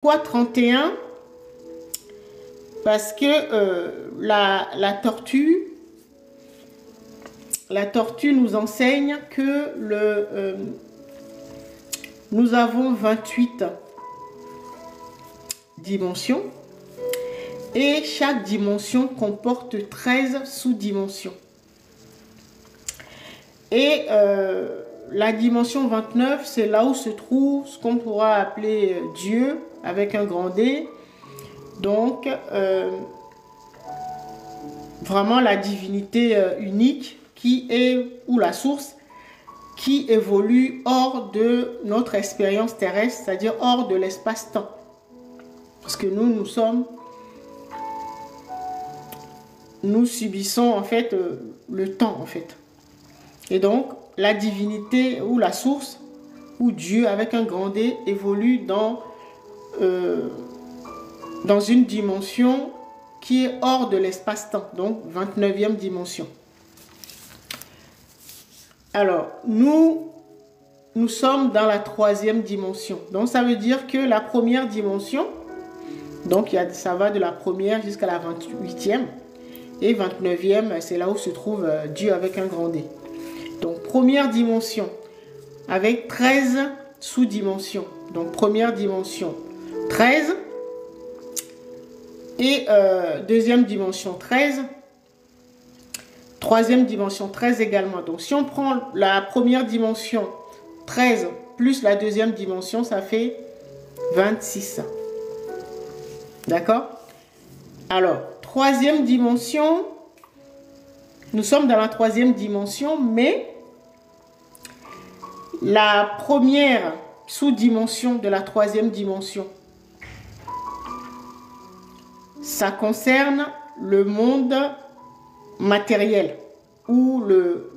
Pourquoi 31? Parce que la tortue nous enseigne que nous avons 28 dimensions et chaque dimension comporte 13 sous-dimensions. Et la dimension 29, c'est là où se trouve ce qu'on pourra appeler Dieu avec un grand D. Donc, vraiment la divinité unique qui est, ou la source, qui évolue hors de notre expérience terrestre, c'est-à-dire hors de l'espace-temps. Parce que nous subissons en fait le temps en fait. Et donc, la divinité ou la source, ou Dieu avec un grand D, évolue dans une dimension qui est hors de l'espace-temps, donc 29e dimension. Alors, nous sommes dans la 3e dimension. Donc, ça veut dire que la première dimension, donc ça va de la première jusqu'à la 28e. Et 29e, c'est là où se trouve Dieu avec un grand D. Donc, première dimension, avec 13 sous-dimensions. Donc, première dimension, 13. Et deuxième dimension, 13. Troisième dimension, 13 également. Donc, si on prend la première dimension, 13, plus la deuxième dimension, ça fait 26. D'accord? Alors, troisième dimension, nous sommes dans la 3e dimension, mais la première sous-dimension de la 3e dimension, ça concerne le monde matériel ou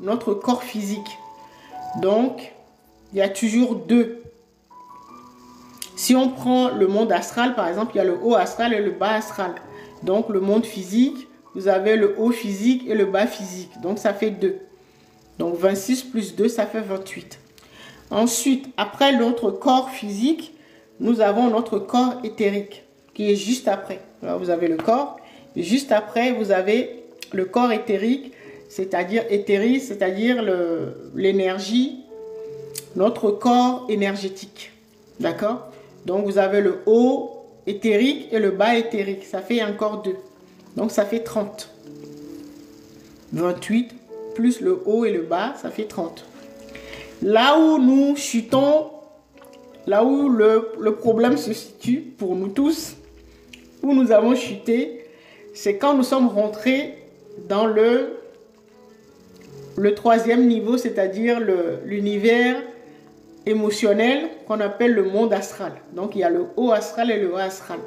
notre corps physique. Donc, il y a toujours deux. Si on prend le monde astral, par exemple, il y a le haut astral et le bas astral. Donc, le monde physique, vous avez le haut physique et le bas physique. Donc, ça fait 2. Donc, 26 plus 2, ça fait 28. Ensuite, après notre corps physique, nous avons notre corps éthérique qui est juste après. Alors, vous avez le corps. Et juste après, vous avez le corps éthérique, c'est-à-dire l'énergie, notre corps énergétique. D'accord? Donc, vous avez le haut éthérique et le bas éthérique. Ça fait encore 2. Donc, ça fait 30. 28 plus le haut et le bas, ça fait 30. Là où nous chutons, là où le problème se situe pour nous tous, où nous avons chuté, c'est quand nous sommes rentrés dans le 3e niveau, c'est-à-dire l'univers émotionnel qu'on appelle le monde astral. Donc, il y a le haut astral et le bas astral.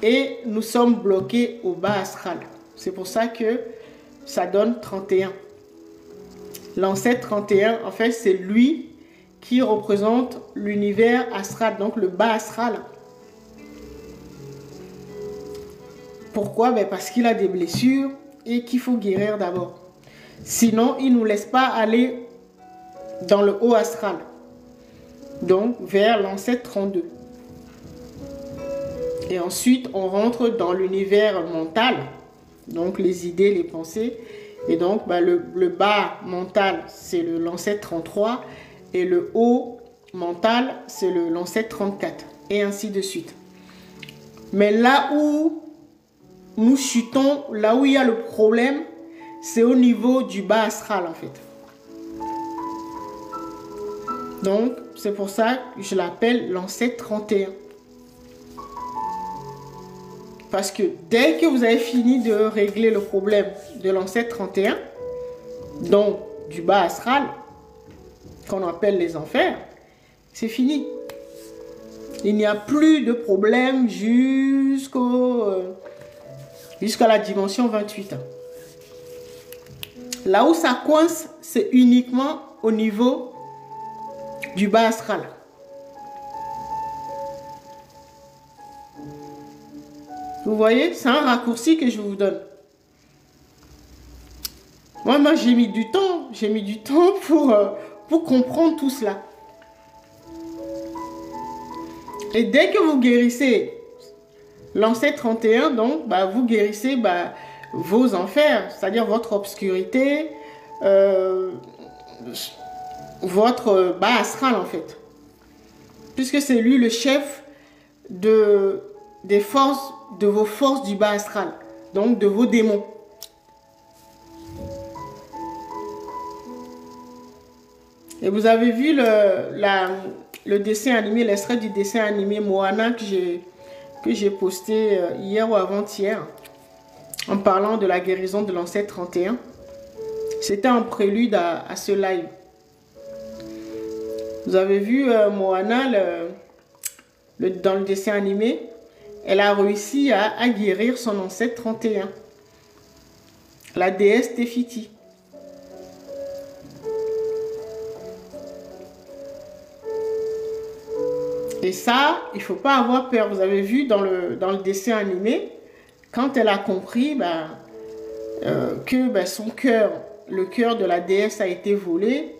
Et nous sommes bloqués au bas astral. C'est pour ça que ça donne 31. L'ancêtre 31, en fait, c'est lui qui représente l'univers astral, donc le bas astral. Pourquoi? Parce qu'il a des blessures et qu'il faut guérir d'abord. Sinon, il ne nous laisse pas aller dans le haut astral. Donc, vers l'ancêtre 32. Et ensuite, on rentre dans l'univers mental. Donc, les idées, les pensées. Et donc, le bas mental, c'est l'ancêtre 33. Et le haut mental, c'est l'ancêtre 34. Et ainsi de suite. Mais là où nous chutons, là où il y a le problème, c'est au niveau du bas astral en fait. Donc, c'est pour ça que je l'appelle l'ancêtre 31. Parce que dès que vous avez fini de régler le problème de l'ancêtre 31, donc du bas astral, qu'on appelle les enfers, c'est fini. Il n'y a plus de problème jusqu'à la dimension 28. Là où ça coince, c'est uniquement au niveau du bas astral. Vous voyez, c'est un raccourci que je vous donne. Moi j'ai mis du temps pour comprendre tout cela. Et dès que vous guérissez l'ancêtre 31, donc, vous guérissez vos enfers, c'est-à-dire votre obscurité, votre bas astral en fait. Puisque c'est lui le chef des forces, de vos forces du bas astral, donc de vos démons. Et vous avez vu le dessin animé, l'extrait du dessin animé Moana que j'ai posté hier ou avant-hier, en parlant de la guérison de l'ancêtre 31. C'était un prélude à ce live. Vous avez vu Moana dans le dessin animé, elle a réussi à guérir son ancêtre 31, la déesse Tefiti. Et ça, il ne faut pas avoir peur. Vous avez vu dans le dessin animé, quand elle a compris que son cœur, le cœur de la déesse a été volé,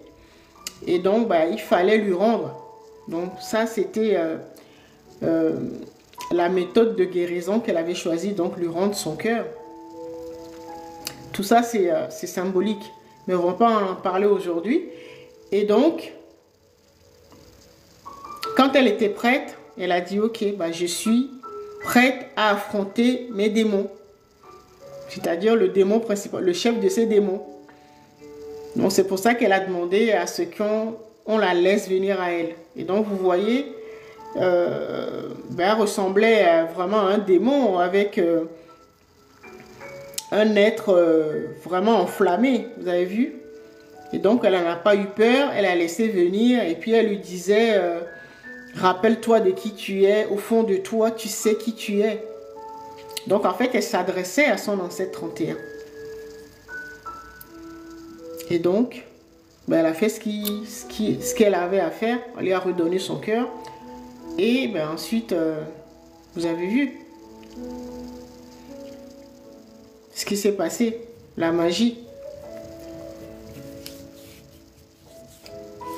et donc il fallait lui rendre. Donc ça, c'était la méthode de guérison qu'elle avait choisie, donc lui rendre son cœur. Tout ça, c'est symbolique. Mais on ne va pas en parler aujourd'hui. Et donc, quand elle était prête, elle a dit, ok, je suis prête à affronter mes démons. C'est-à-dire le démon principal, le chef de ces démons. Donc c'est pour ça qu'elle a demandé à ce qu'on la laisse venir à elle. Et donc vous voyez, elle ressemblait vraiment à un démon avec un être vraiment enflammé, vous avez vu. Et donc elle n'en a pas eu peur, elle a laissé venir et puis elle lui disait... rappelle-toi de qui tu es, au fond de toi, tu sais qui tu es. Donc en fait, elle s'adressait à son ancêtre 31. Et donc, elle a fait ce qu'elle avait à faire, elle lui a redonné son cœur. Et ensuite, vous avez vu ce qui s'est passé, la magie.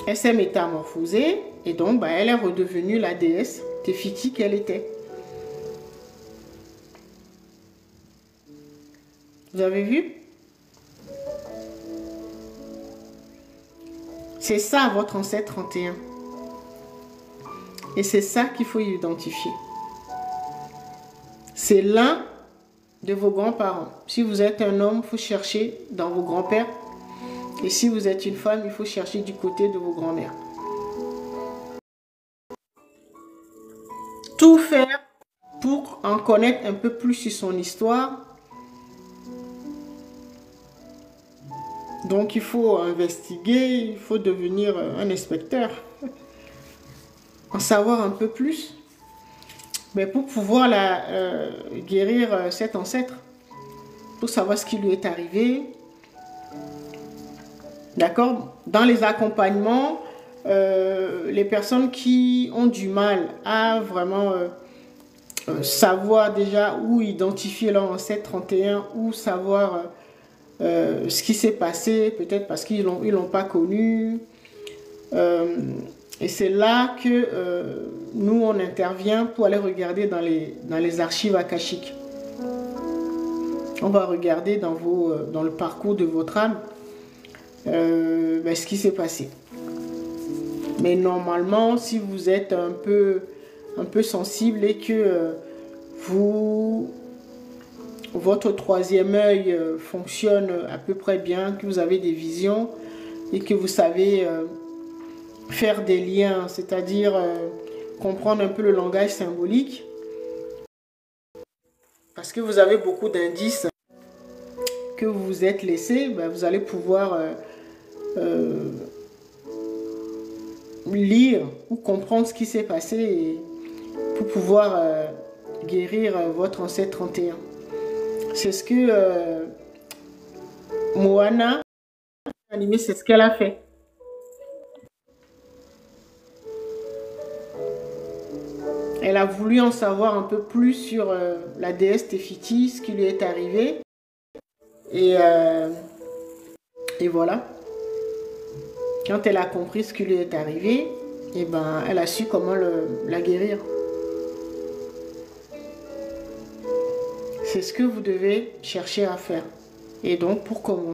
Elle s'est métamorphosée et donc elle est redevenue la déesse Tefiti qu'elle était. Vous avez vu? C'est ça votre ancêtre 31. Et c'est ça qu'il faut identifier. C'est l'un de vos grands-parents. Si vous êtes un homme, il faut chercher dans vos grands-pères. Et si vous êtes une femme, il faut chercher du côté de vos grands-mères. Tout faire pour en connaître un peu plus sur son histoire. Donc il faut investiguer, il faut devenir un inspecteur. En savoir un peu plus. Mais pour pouvoir guérir cet ancêtre. Pour savoir ce qui lui est arrivé. D'accord? Dans les accompagnements, les personnes qui ont du mal à vraiment savoir déjà où identifier leur ancêtre 31, ou savoir ce qui s'est passé, peut-être parce qu'ils l'ont pas connu. Et c'est là que nous, on intervient pour aller regarder dans les archives akashiques. On va regarder dans le parcours de votre âme ce qui s'est passé. Mais normalement, si vous êtes un peu sensible et que votre troisième œil fonctionne à peu près bien, que vous avez des visions et que vous savez faire des liens, c'est-à-dire comprendre un peu le langage symbolique, parce que vous avez beaucoup d'indices que vous vous êtes laissés, vous allez pouvoir lire ou comprendre ce qui s'est passé pour pouvoir guérir votre ancêtre 31. C'est ce que Moana, animé, c'est ce qu'elle a fait. Elle a voulu en savoir un peu plus sur la déesse Tefiti, ce qui lui est arrivé. Et voilà. Quand elle a compris ce qui lui est arrivé, elle a su comment la guérir. C'est ce que vous devez chercher à faire. Et donc, pour commencer,